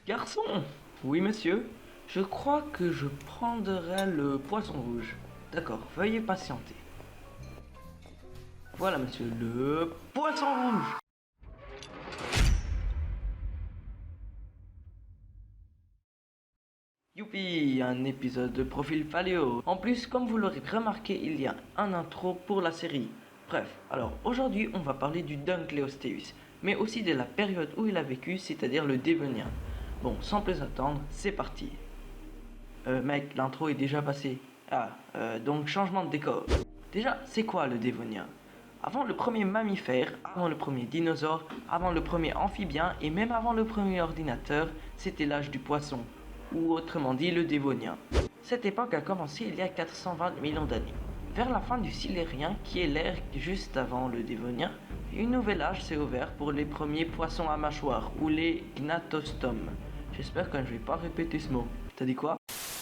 Garçon! Oui, monsieur. Je crois que je prendrai le poisson rouge. D'accord, veuillez patienter. Voilà, monsieur, le poisson rouge! Youpi, un épisode de Profil Paléo. En plus, comme vous l'aurez remarqué, il y a un intro pour la série. Bref, alors aujourd'hui, on va parler du Dunkleosteus, mais aussi de la période où il a vécu, c'est-à-dire le Dévonien. Bon, sans plus attendre, c'est parti. Mec, l'intro est déjà passée. Donc changement de décor. Déjà, c'est quoi le Dévonien? Avant le premier mammifère, avant le premier dinosaure, avant le premier amphibien et même avant le premier ordinateur, c'était l'âge du poisson, ou autrement dit le Dévonien. Cette époque a commencé il y a 420 millions d'années. Vers la fin du Silérien, qui est l'ère juste avant le Dévonien, une nouvelle âge s'est ouvert pour les premiers poissons à mâchoire, ou les gnatostomes. J'espère que je vais pas répéter ce mot. T'as dit quoi?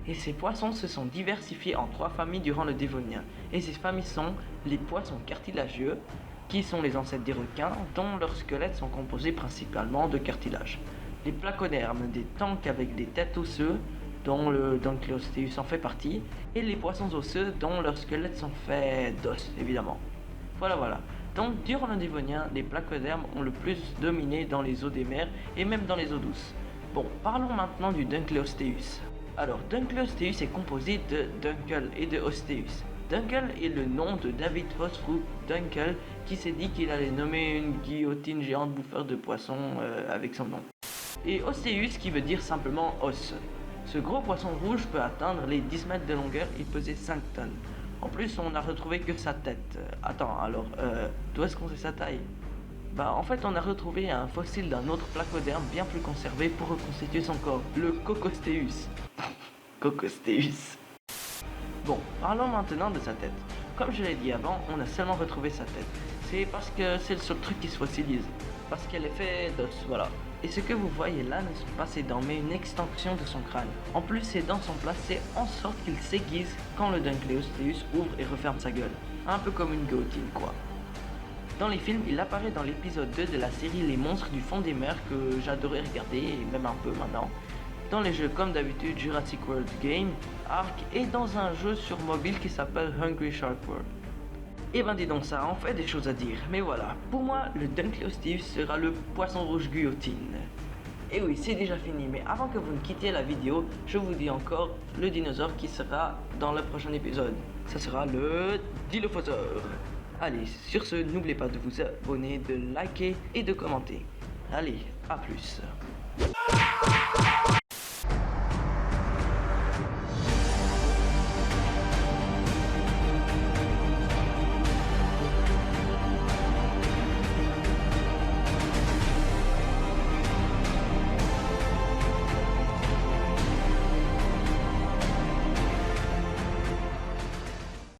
Et ces poissons se sont diversifiés en 3 familles durant le Dévonien. Et ces familles sont les poissons cartilagieux, qui sont les ancêtres des requins, dont leurs squelettes sont composés principalement de cartilage. Les placodermes, des tanques avec des têtes osseuses, dont le Dunkleosteus en fait partie, et les poissons osseux, dont leurs squelettes sont faits d'os, évidemment. Voilà. Donc, durant le Dévonien, les placodermes ont le plus dominé dans les eaux des mers et même dans les eaux douces. Bon, parlons maintenant du Dunkleosteus. Alors, Dunkleosteus est composé de Dunkel et de Osteus. Dunkel est le nom de David Fosbrook Dunkel qui s'est dit qu'il allait nommer une guillotine géante bouffeur de poissons avec son nom. Et Osteus qui veut dire simplement os. Ce gros poisson rouge peut atteindre les 10 mètres de longueur et peser 5 tonnes. En plus, on n'a retrouvé que sa tête. D'où est-ce qu'on sait sa taille? En fait, on a retrouvé un fossile d'un autre placoderme bien plus conservé pour reconstituer son corps, le Cocosteus. Cocosteus. Bon, parlons maintenant de sa tête. Comme je l'ai dit avant, on a seulement retrouvé sa tête. C'est parce que c'est le seul truc qui se fossilise. Parce qu'elle est faite d'os, voilà. Et ce que vous voyez là ne sont pas ses dents, mais une extension de son crâne. En plus, ses dents sont placées en sorte qu'il s'aiguise quand le Dunkleosteus ouvre et referme sa gueule. Un peu comme une guillotine, quoi. Dans les films, il apparaît dans l'épisode 2 de la série Les Monstres du fond des mers que j'adorais regarder, et même un peu maintenant. Dans les jeux comme d'habitude Jurassic World Game, Ark et dans un jeu sur mobile qui s'appelle Hungry Shark World. Et ben dis donc ça, en fait des choses à dire, mais voilà, pour moi le Dunkleosteus sera le poisson rouge guillotine. Et oui, c'est déjà fini, mais avant que vous ne quittiez la vidéo, je vous dis encore le dinosaure qui sera dans le prochain épisode. Ça sera le Dilophosaure. Allez, sur ce, n'oubliez pas de vous abonner, de liker et de commenter. Allez, à plus.